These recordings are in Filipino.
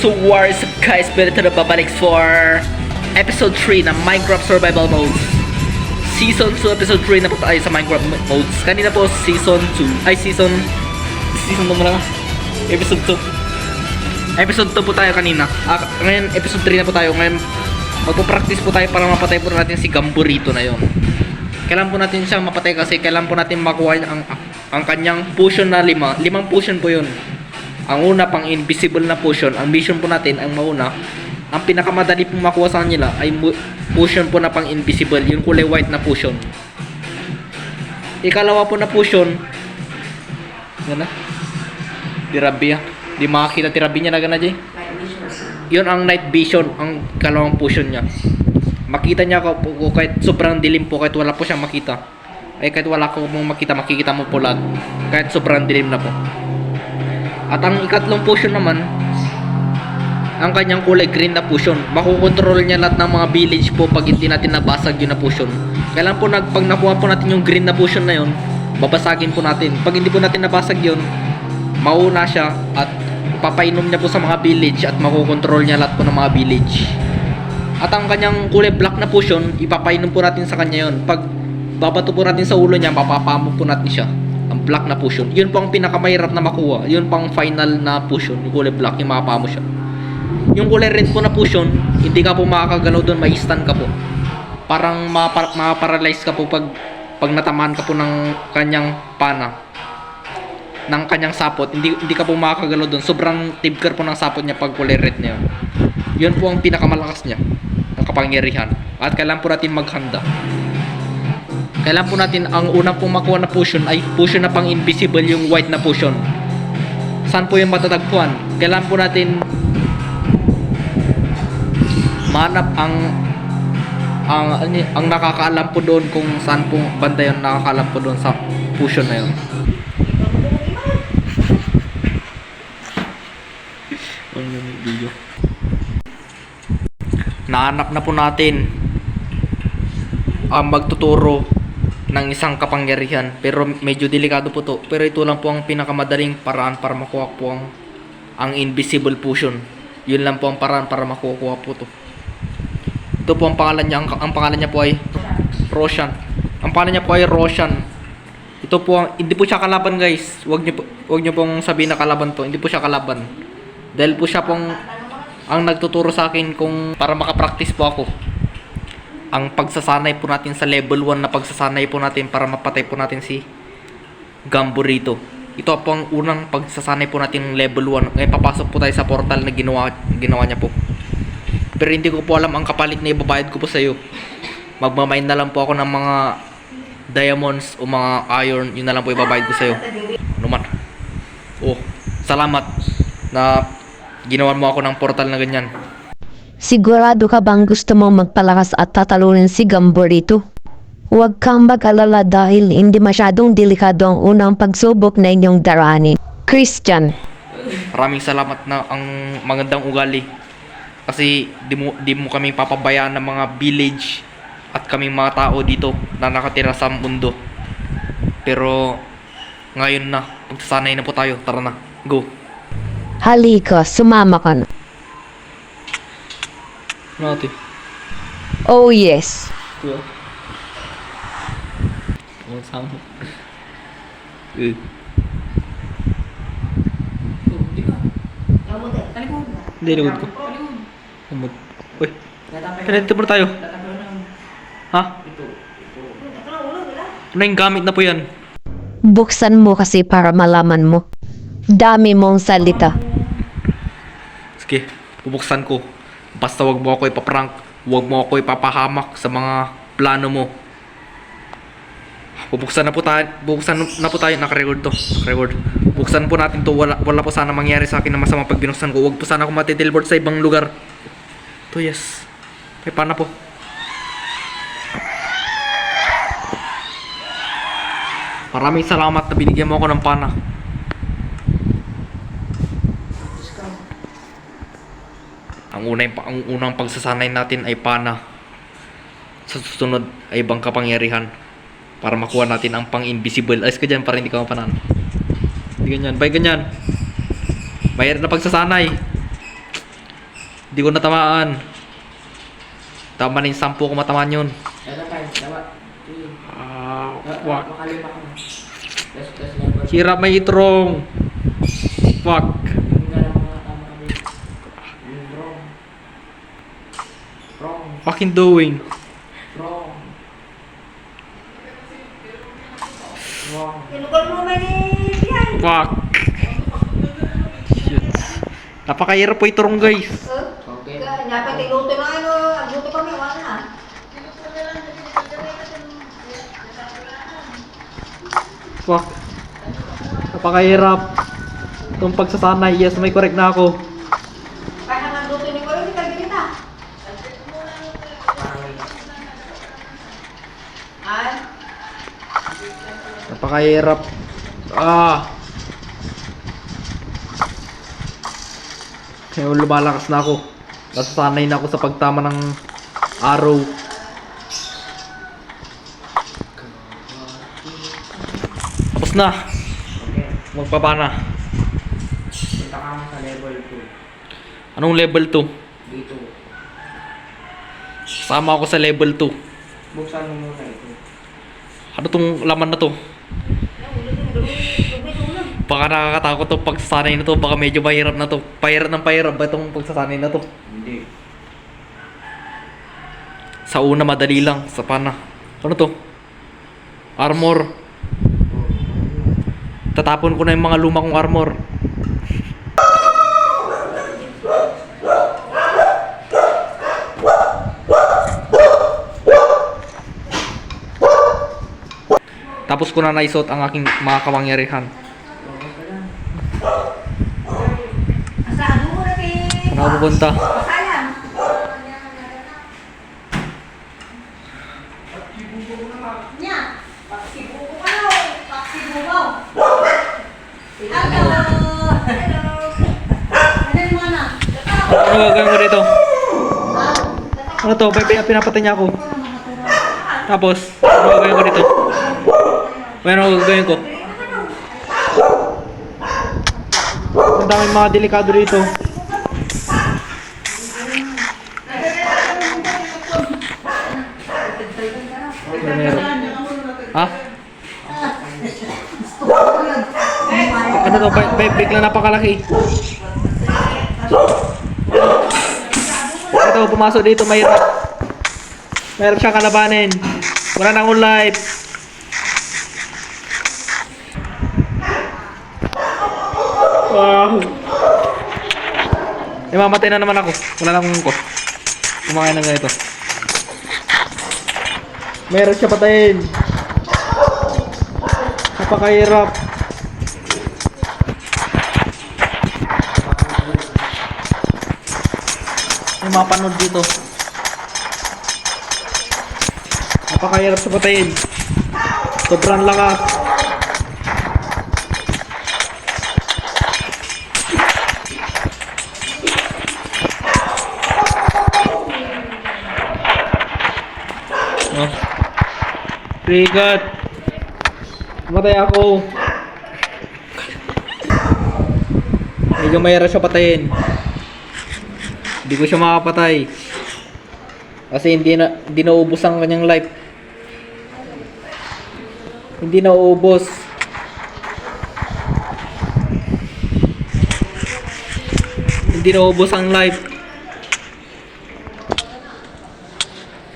So what's up guys, pwede na babalik for episode 3 ng Minecraft Survival Modes. Season 2 episode 3 na po tayo sa Minecraft Modes. Kanina po season 2, season mo na episode 2. Episode 2 po tayo kanina. Ngayon episode 3 na po tayo. Ngayon magpo-practice po tayo para mapatay po natin si Gamburito na yon. Kailan po natin siya mapatay kasi kailan po natin makuha ang kanyang potion na 5 potion po yun. Ang una pang invisible na potion. Ang mission po natin ang mauna, ang pinakamadali pong makuha sa kanila ay potion po na pang invisible, yung kulay white na potion. Ikalawa po na potion, yan na, Dirabia, di makakita Dirabia niya na gana dyan. Yun ang night vision, ang kalawang potion niya. Makita niya ko kahit sobrang dilim po, kahit wala po siyang makita. Ay kahit wala ko mong makita, makikita mo po lahat. Kahit sobrang dilim na po. At ang ikatlong potion naman, ang kanyang kulay green na potion. Makukontrol niya lahat ng mga village po pag hindi natin nabasag yun na potion. Kailan po pag nakuha po natin yung green na potion na yun, babasagin po natin. Pag hindi po natin nabasag yun, mauna siya at papainom niya po sa mga village at makukontrol niya lahat po ng mga village. At ang kanyang kulay black na potion, ipapainom po natin sa kanya yun. Pag babato po natin sa ulo niya, papapamo po natin siya. Ang black na potion. Yun po ang pinakamahirap na makuha. Yun pang final na potion. Yung kulay black, yung makapamo siya. Yung kulay red po na potion, hindi ka po makakagalaw doon, may stun ka po. Parang maparalyze ka po pag natamaan ka po ng kanyang pana. Ng kanyang sapot. Hindi ka po makakagalaw doon. Sobrang tibker po ng sapot niya pag kulay red na yun. Yun po ang pinakamalakas niya. Ang kapangyarihan. At kailangan po natin maghanda. Kailan po natin ang unang pong makuha na potion ay potion na pang invisible, yung white na potion. Saan po yung matatagpuan? Kailan po natin manap ang nakakaalam po doon kung saan po banda yun nakakaalam po doon sa potion na yun. Nahanap na po natin ang magtuturo ng isang kapangyarihan, pero medyo delikado po to, pero ito lang po ang pinakamadaling paraan para makuha po ang invisible potion. Yun lang po ang paraan para makuha po to. Ito po ang pangalan niya. Ang pangalan niya po ay Roshan. Ang pangalan niya po ay Roshan. Ito po hindi po siya kalaban guys. Huwag niyo pong sabihin na kalaban to. Hindi po siya kalaban. Dahil po siya pong ang nagtuturo sa akin kung para makapractice po ako. Ang pagsasanay po natin sa level 1 na pagsasanay po natin para mapatay po natin si Gamburito. Ito po ang unang pagsasanay po natin level 1. Ngayon papasok po tayo sa portal na ginawa niya po. Pero hindi ko po alam ang kapalit na ibabayad ko po sa iyo. Magmamine na lang po ako ng mga diamonds o mga iron. Yun na lang po ibabayad ko sa iyo. Ano man. Oh, salamat na ginawan mo ako ng portal na ganyan. Sigurado ka bang gusto mo magpalakas at tatalunin si Gamburito? Huwag kang mag-alala dahil hindi masyadong delikado ang unang pagsubok na inyong daranin. Christian. Maraming salamat na ang magandang ugali. Kasi di mo kami papabayaan ng mga village at kaming mga tao dito na nakatira sa mundo. Pero ngayon na, pagsasanay na po tayo. Tara na, go. Halika, sumama ka na. Natin. Oh yes. Kuya. Ang sama. Hindi, likod ko. Umod. Uy. Kanito po tayo. Ha? Ano yung gamit na po yan? Buksan mo kasi para malaman mo. Dami mong salita. Sige, bubuksan ko. Basta wag mo ako ipaprank, wag mo ako ipapahamak sa mga plano mo. Bubuksan na po tayo, naka-record to. Naka-record. Buksan po natin to. Wala po sana mangyari sa akin na masama pag binuksan ko. Wag po sana ako matiteleport sa ibang lugar. To yes. May pana po. Maraming salamat na binigyan mo ako ng pana. Ang unang pagsasanay natin ay pana. Sa susunod ay ibang kapangyarihan para makuha natin ang pang-invisible. Ayos ka dyan para hindi ka mapanan. Hindi ganyan. Bay ganyan. Mahirap na pagsasanay. Di ko natamaan. Tama na yung 10 ko matamaan yun. Ito tayo, dawa. Fuck. Makalima ko na. Plus level. Hirap may itrong. Fuck. Hindi na mga tama kami. Wrong. Wrong. Fucking doing. Wrong. Wrong. Tinukol mo man yan. Fuck. Shit. Napakahirap po itrong guys. Okay. Dapat iluto na ano, agluto kami, wala na. Fuck. Napakahirap. Itong pagsasanay. Yes, may correct na ako. Kaya nagluto ni Kolo, hindi ka kita. Ay, Napakahirap. Kaya lumalakas na ako. Nasasanay na ako sa pagtama ng arrow. Tapos na. Okay. Magpapa na. Punta ka mo sa level 2. Anong level 2? Dito. Sama ako sa level 2. Buksan mo muna ito. Ano tong laman na to? Baka nakakatakot to pagsasanay na to. Baka medyo mahirap na to. Pahirap ng pahirap ba itong pagsasanay na to? Hindi. Sa una madali lang. Sa pana. Ano to? Armor. Tatapon ko na yung mga luma kong armor. Tapos ko na naisot ang aking mga kamangyarihan. saan mo na Saan ako pupunta? Sayang. Nya, paksibuko ka na, paksibuko. Hello. Hello. Ano mo na? Ano gagawin ko dito? Ano to? Pinapatay niya ako. Tapos, ano gagawin ko dito? Ano gagawin ko? Ang daming mga delikado dito. Ano meron? Ha? Ano to? Bigla napakalaki. Ito, pumasok dito, mahirap. Mahirap siyang kalabanin. Wala na akong life. Wow. Mamatay na naman ako. Wala na akong ko. Kumakain ng ganito. Meron siya patayin. Napakahirap. May mapanood dito. Napakahirap sa patayin. Sobrang lakas. Oh. Trigot. Matay ako. Medyo mahirap siya patayin. Hindi ko siya makapatay. Kasi hindi naubos ang kanyang life. Hindi naubos. Hindi naubos ang life.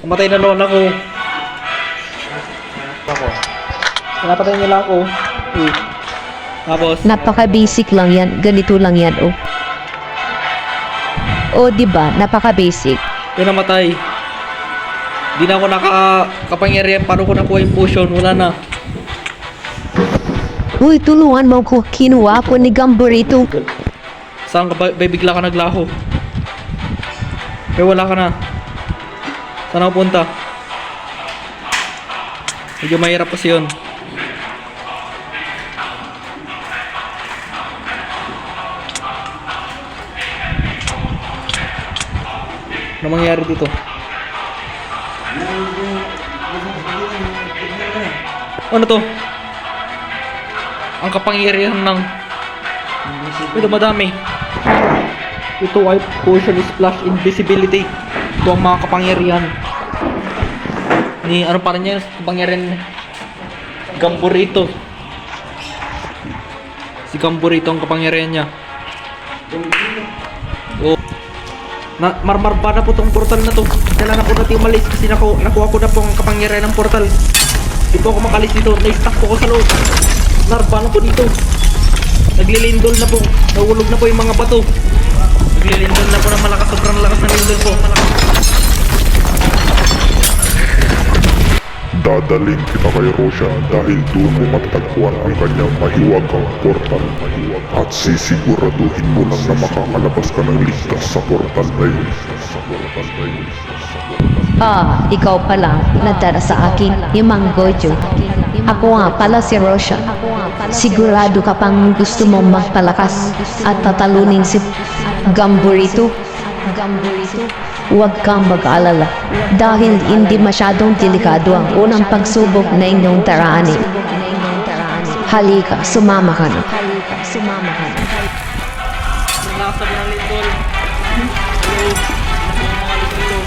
Pumatay na noon ako. Pinapatay nila ako. Tapos, Napaka-basic lang yan. Ganito lang yan, oh. Oh, di ba? Napaka-basic. pinamatay. Di na ako nakakapangyarihan. Paano ko nakuha yung potion? Wala na. Uy, tulungan mo ko. Kinuha ko ni Gamborito. Saan ka ba? Bigla ka naglaho. Wala ka na. Saan ako punta? Medyo mahirap kasi yun. Ano mangyayari dito? Ano to? Ang kapangyarihan ng... Ito madami. Ito ay potion splash invisibility. Ito ang mga kapangyarihan. Ni ano pa rin yan? Kapangyarihan Gamburito. Si Gamburito ang kapangyarihan niya. Oh. Marmar ba na po tong portal na to? Kailangan po natin umalis kasi nakuha ko na po ang kapangyarihan ng portal. Di po ako makalis dito. Na-stuck po ako sa loob. Narba na po dito. Naglilindol na po. Nahulog na po yung mga bato. Naglilindol na po ng malakas. Sobrang lakas na lindol po. Dadaling kita kay Roshan dahil doon mo matatagpuan ang kanyang mahiwagang portal. At sisiguraduhin mo lang na makakalabas ka ng ligtas sa portal na yun. Ikaw pala, nadara sa akin, yung Manggojo. Ako nga pala si Roshan. Sigurado ka pang gusto mong magpalakas at tatalunin si Gamburito. Huwag kang mag-alala dahil hindi masyadong delikado ang unang pagsubok na inyong daraanin. Halika, sumama ka na. Lakas na po ng lindol. Hello. Mga lindol.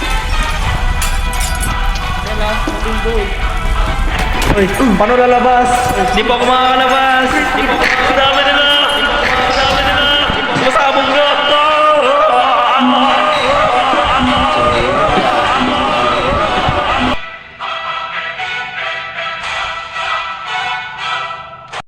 Kailan? Lindol. Uy, paano lalabas? Di pa ako makakalabas. Di pa ako makakalabas.